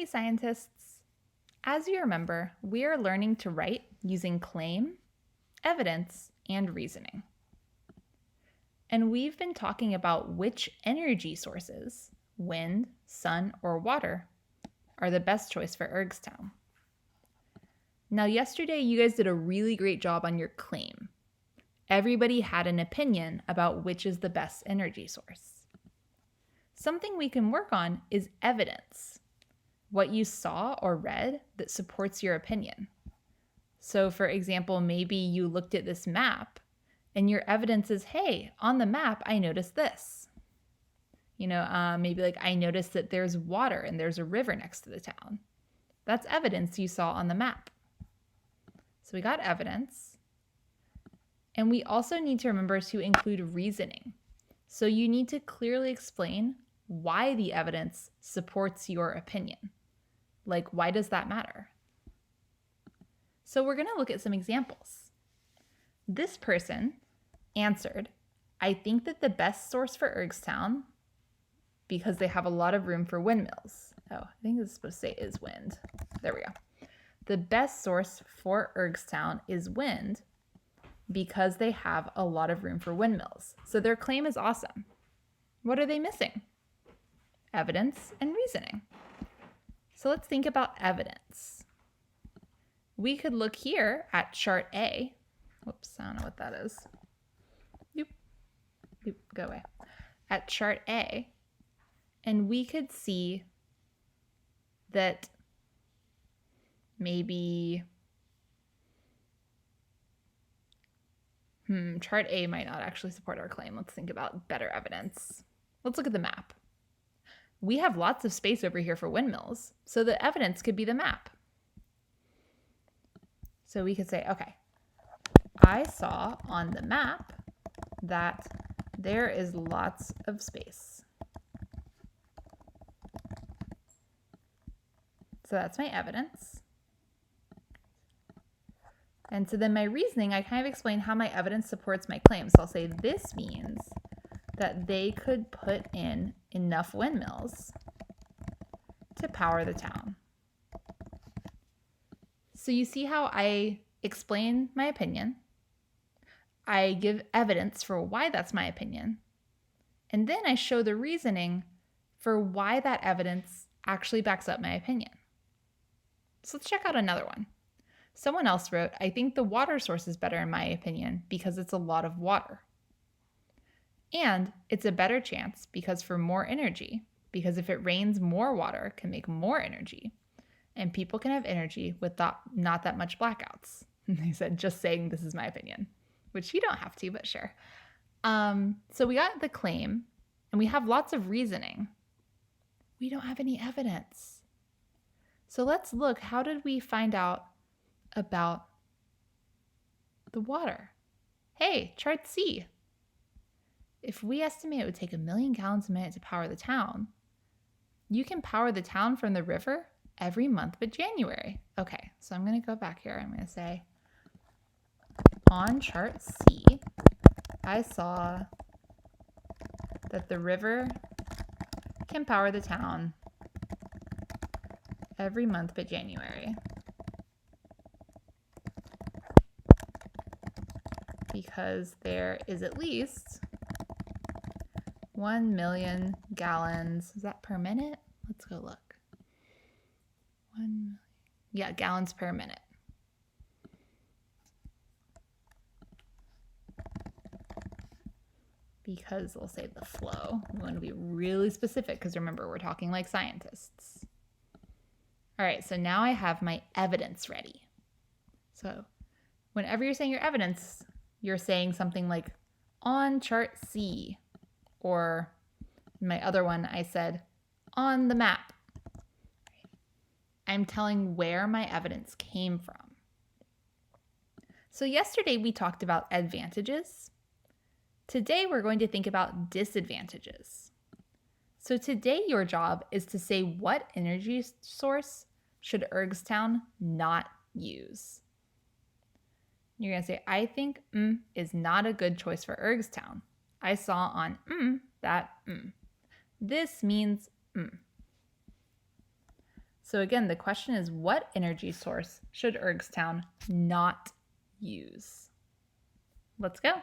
Hey scientists! As you remember, we are learning to write using claim, evidence, and reasoning. And we've been talking about which energy sources, wind, sun, or water, are the best choice for Ergstown. Now, yesterday you guys did a really great job on your claim. Everybody had an opinion about which is the best energy source. Something we can work on is evidence. What you saw or read that supports your opinion. So, for example, maybe you looked at this map and your evidence is, hey, on the map, I noticed this. Maybe like I noticed that there's water and there's a river next to the town. That's evidence you saw on the map. So we got evidence. And we also need to remember to include reasoning. So you need to clearly explain why the evidence supports your opinion. Like, why does that matter? So we're going to look at some examples. This person answered, I think that the best source for Ergstown, because they have a lot of room for windmills. Oh, I think it's supposed to say is wind. There we go. The best source for Ergstown is wind because they have a lot of room for windmills. So their claim is awesome. What are they missing? Evidence and reasoning. So let's think about evidence. We could look here at chart A. Whoops, I don't know what that is. Go away. At chart A, and we could see that maybe chart A might not actually support our claim. Let's think about better evidence. Let's look at the map. We have lots of space over here for windmills, so the evidence could be the map. So we could say, okay, I saw on the map that there is lots of space. So that's my evidence. And so then my reasoning, I kind of explain how my evidence supports my claim. So I'll say this means that they could put in enough windmills to power the town. So you see how I explain my opinion, I give evidence for why that's my opinion, and then I show the reasoning for why that evidence actually backs up my opinion. So let's check out another one. Someone else wrote, I think the water source is better in my opinion because it's a lot of water. And it's a better chance because for more energy, because if it rains, more water can make more energy. And people can have energy with not that much blackouts. And they said, just saying this is my opinion, which you don't have to, but sure. So we got the claim, and we have lots of reasoning. We don't have any evidence. So let's look, how did we find out about the water? Hey, chart C. If we estimate it would take 1 million gallons a minute to power the town, you can power the town from the river every month but January. Okay, so I'm going to go back here. I'm going to say, on chart C, I saw that the river can power the town every month but January. Because there is at least 1 million gallons. Is that per minute? Let's go look. Gallons per minute. Because they'll say the flow. We want to be really specific because remember, we're talking like scientists. All right, so now I have my evidence ready. So whenever you're saying your evidence, you're saying something like on chart C, or in my other one, I said on the map. I'm telling where my evidence came from. So yesterday we talked about advantages. Today we're going to think about disadvantages. So today your job is to say what energy source should Ergstown not use. You're going to say, I think is not a good choice for Ergstown. I saw on that This means So again, the question is, what energy source should Ergstown not use? Let's go.